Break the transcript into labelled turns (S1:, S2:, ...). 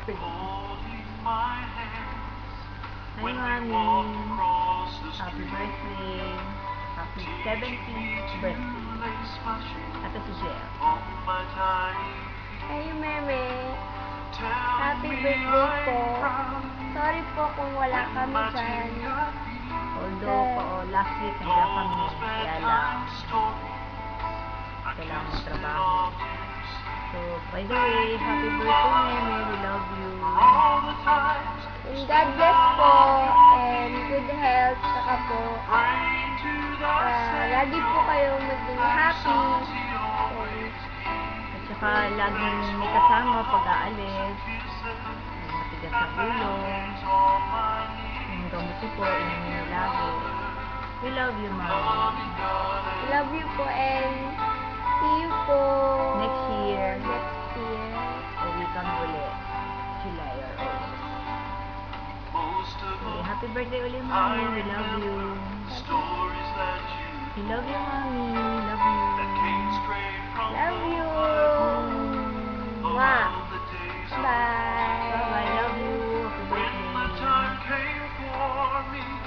S1: Hi, Mami. Happy birthday. Happy 17th birthday. Ito si Jill.
S2: Hey, Meme. Happy birthday po. Sorry po kung wala kami dyan.
S1: Although, last week nandiyan kami. Kaya lang, kailangan magtrabaho. So, by the way, happy birthday, Meme. We love you.
S2: And God bless po. And good health. Saka po, lagi po kayong maging happy.
S1: At saka, laging may kasama pag aalis. May matigas sa ulo. Yung gamot niyo po, inumin niyo lagi. We love you, Mami.
S2: Love you po and see you po
S1: Next year.
S2: next year.
S1: Uwi kang uli. July or August. Okay, happy birthday uli, Mami. We love you. We love you, Mami.